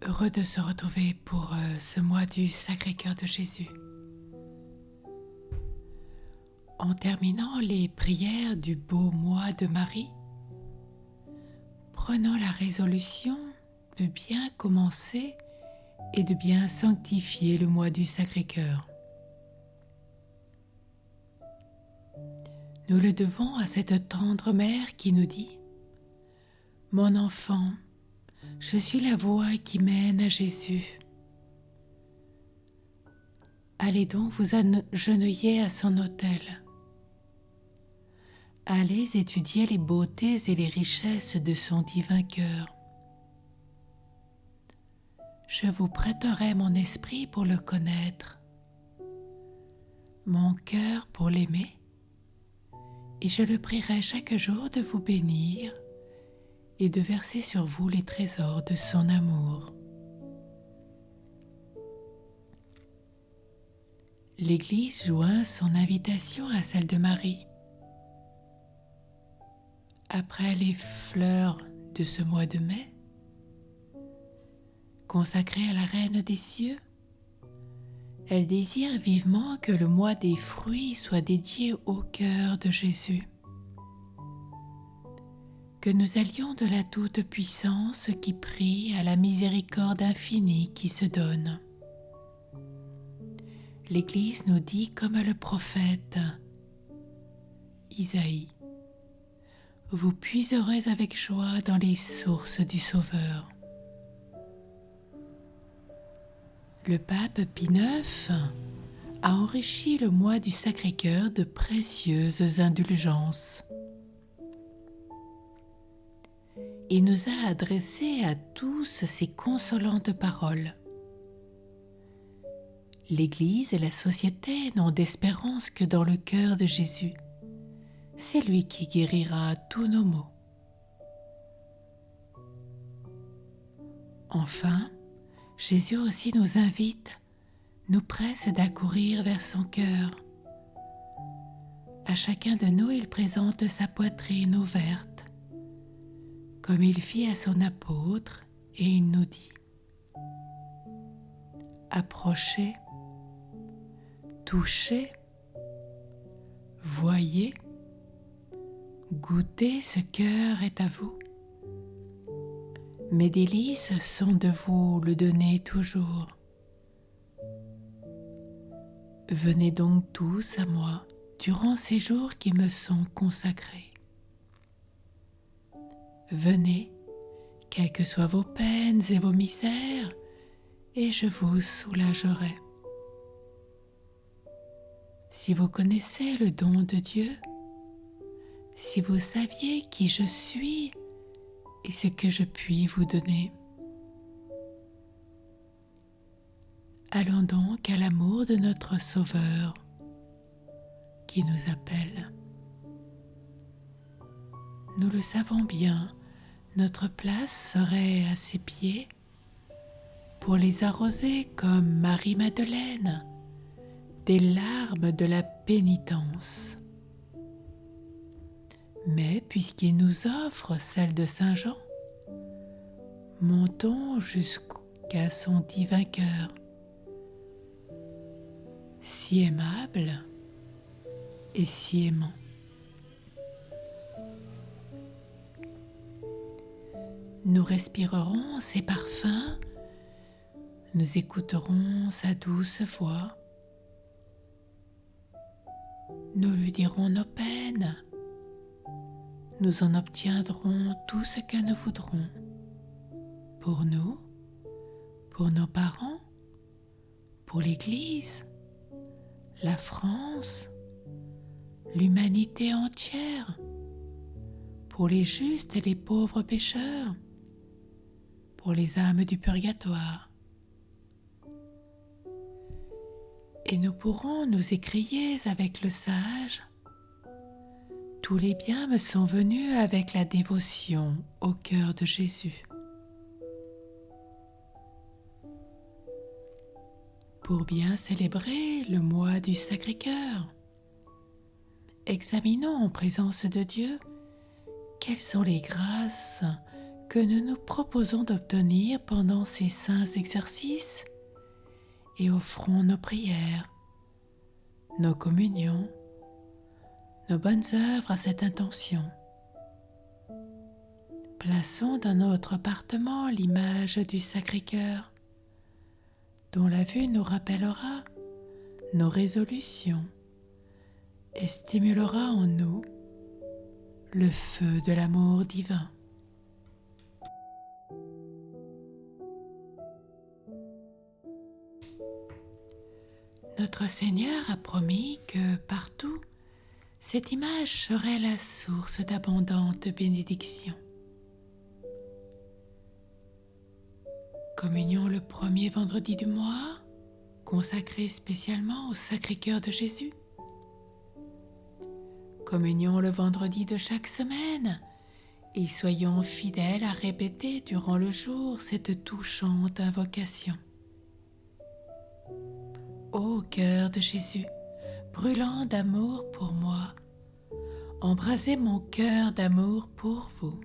Heureux de se retrouver pour ce mois du Sacré-Cœur de Jésus. En terminant les prières du beau mois de Marie, prenons la résolution de bien commencer et de bien sanctifier le mois du Sacré-Cœur. Nous le devons à cette tendre mère qui nous dit « Mon enfant, je suis la voie qui mène à Jésus. Allez donc vous agenouiller à son autel. Allez étudier les beautés et les richesses de son divin cœur. Je vous prêterai mon esprit pour le connaître, mon cœur pour l'aimer, et je le prierai chaque jour de vous bénir et de verser sur vous les trésors de son amour. » L'Église joint son invitation à celle de Marie. Après les fleurs de ce mois de mai, consacré à la Reine des cieux, elle désire vivement que le mois des fruits soit dédié au cœur de Jésus. Que nous allions de la toute-puissance qui prie à la miséricorde infinie qui se donne. L'Église nous dit comme le prophète Isaïe, « Vous puiserez avec joie dans les sources du Sauveur. » Le pape Pie IX a enrichi le mois du Sacré-Cœur de précieuses indulgences. Il nous a adressé à tous ces consolantes paroles. L'Église et la société n'ont d'espérance que dans le cœur de Jésus. C'est lui qui guérira tous nos maux. Enfin, Jésus aussi nous invite, nous presse d'accourir vers son cœur. À chacun de nous, il présente sa poitrine ouverte, comme il fit à son apôtre, et il nous dit « Approchez, touchez, voyez, goûtez, ce cœur est à vous. Mes délices sont de vous le donner toujours. Venez donc tous à moi durant ces jours qui me sont consacrés. Venez, quelles que soient vos peines et vos misères, et je vous soulagerai. Si vous connaissez le don de Dieu, si vous saviez qui je suis et ce que je puis vous donner. Allons donc à l'amour de notre Sauveur qui nous appelle. Nous le savons bien, notre place serait à ses pieds pour les arroser comme Marie-Madeleine des larmes de la pénitence. Mais puisqu'il nous offre celle de Saint Jean, montons jusqu'à son divin cœur, si aimable et si aimant. Nous respirerons ses parfums, nous écouterons sa douce voix, nous lui dirons nos peines, nous en obtiendrons tout ce que nous voudrons, pour nous, pour nos parents, pour l'Église, la France, l'humanité entière, pour les justes et les pauvres pécheurs, pour les âmes du purgatoire. Et nous pourrons nous écrier avec le sage « Tous les biens me sont venus avec la dévotion au cœur de Jésus. » Pour bien célébrer le mois du Sacré-Cœur, examinons en présence de Dieu quelles sont les grâces que nous nous proposons d'obtenir pendant ces saints exercices et offrons nos prières, nos communions, nos bonnes œuvres à cette intention. Plaçons dans notre appartement l'image du Sacré-Cœur, dont la vue nous rappellera nos résolutions et stimulera en nous le feu de l'amour divin. Notre Seigneur a promis que partout, cette image serait la source d'abondantes bénédictions. Communion le premier vendredi du mois, consacré spécialement au Sacré-Cœur de Jésus. Communion le vendredi de chaque semaine, et soyons fidèles à répéter durant le jour cette touchante invocation. Ô cœur de Jésus, brûlant d'amour pour moi, embrasez mon cœur d'amour pour vous.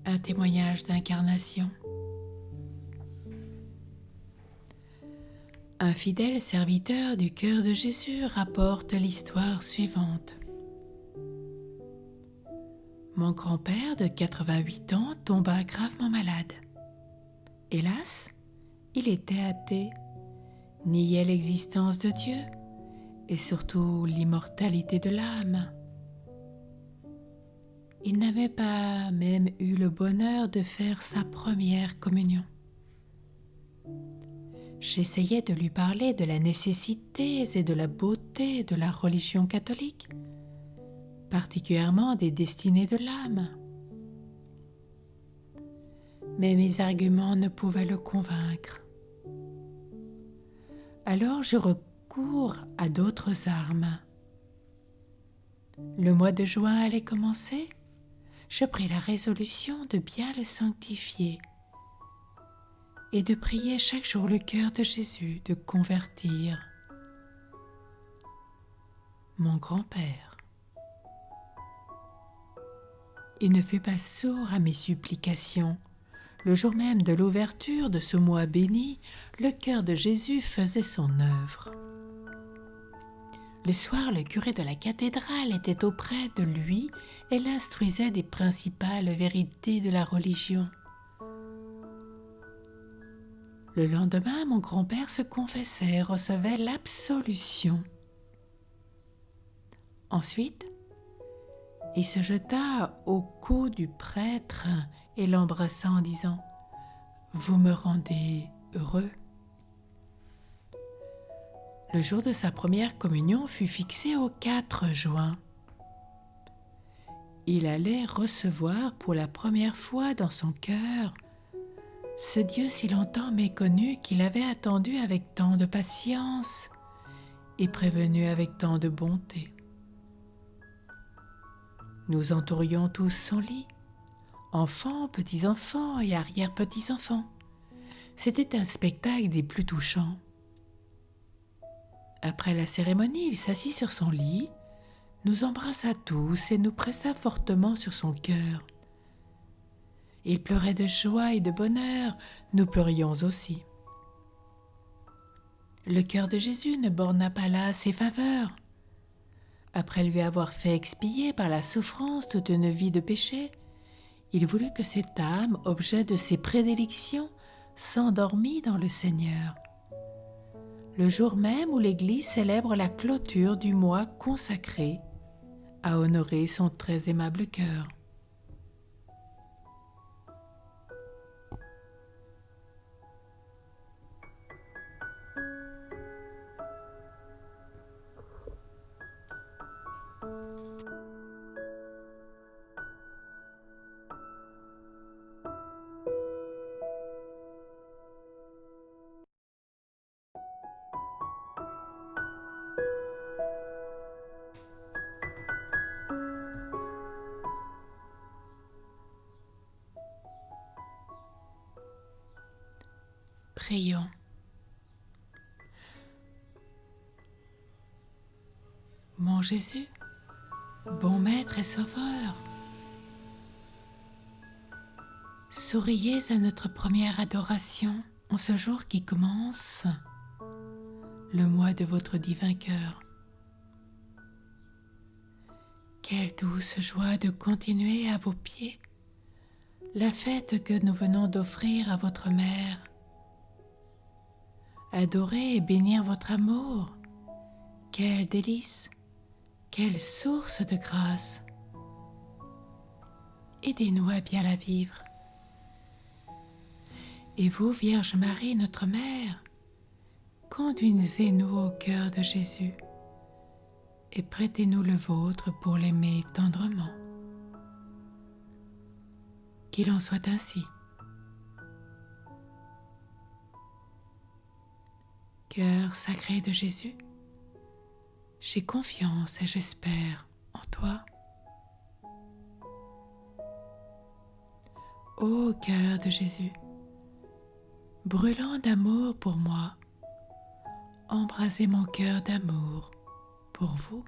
Un témoignage d'incarnation. Un fidèle serviteur du cœur de Jésus rapporte l'histoire suivante. Mon grand-père de 88 ans tomba gravement malade. Hélas, il était athée, niait l'existence de Dieu et surtout l'immortalité de l'âme. Il n'avait pas même eu le bonheur de faire sa première communion. J'essayais de lui parler de la nécessité et de la beauté de la religion catholique, particulièrement des destinées de l'âme. Mais mes arguments ne pouvaient le convaincre. Alors je recours à d'autres armes. Le mois de juin allait commencer. Je pris la résolution de bien le sanctifier et de prier chaque jour le cœur de Jésus de convertir mon grand-père. Il ne fut pas sourd à mes supplications. Le jour même de l'ouverture de ce mois béni, le cœur de Jésus faisait son œuvre. Le soir, le curé de la cathédrale était auprès de lui et l'instruisait des principales vérités de la religion. Le lendemain, mon grand-père se confessait et recevait l'absolution. Ensuite, il se jeta au cou du prêtre et l'embrassa en disant « Vous me rendez heureux ». Le jour de sa première communion fut fixé au 4 juin. Il allait recevoir pour la première fois dans son cœur ce Dieu si longtemps méconnu qu'il avait attendu avec tant de patience et prévenu avec tant de bonté. Nous entourions tous son lit, enfants, petits-enfants et arrière-petits-enfants. C'était un spectacle des plus touchants. Après la cérémonie, il s'assit sur son lit, nous embrassa tous et nous pressa fortement sur son cœur. Il pleurait de joie et de bonheur, nous pleurions aussi. Le cœur de Jésus ne borna pas là ses faveurs. Après lui avoir fait expier par la souffrance toute une vie de péché, il voulut que cette âme, objet de ses prédilections, s'endormît dans le Seigneur. Le jour même où l'Église célèbre la clôture du mois consacré à honorer son très aimable cœur. Prions. mon Jésus, bon Maître et Sauveur. Souriez à notre première adoration en ce jour qui commence, le mois de votre divin cœur. Quelle douce joie de continuer à vos pieds la fête que nous venons d'offrir à votre Mère. Adorer et bénir votre amour, quel délice, quelle source de grâce. Aidez-nous à bien la vivre. Et vous, Vierge Marie, notre Mère, conduisez-nous au cœur de Jésus et prêtez-nous le vôtre pour l'aimer tendrement. Qu'il en soit ainsi. Cœur sacré de Jésus, j'ai confiance et j'espère en toi. Ô cœur de Jésus, brûlant d'amour pour moi, embrasez mon cœur d'amour pour vous.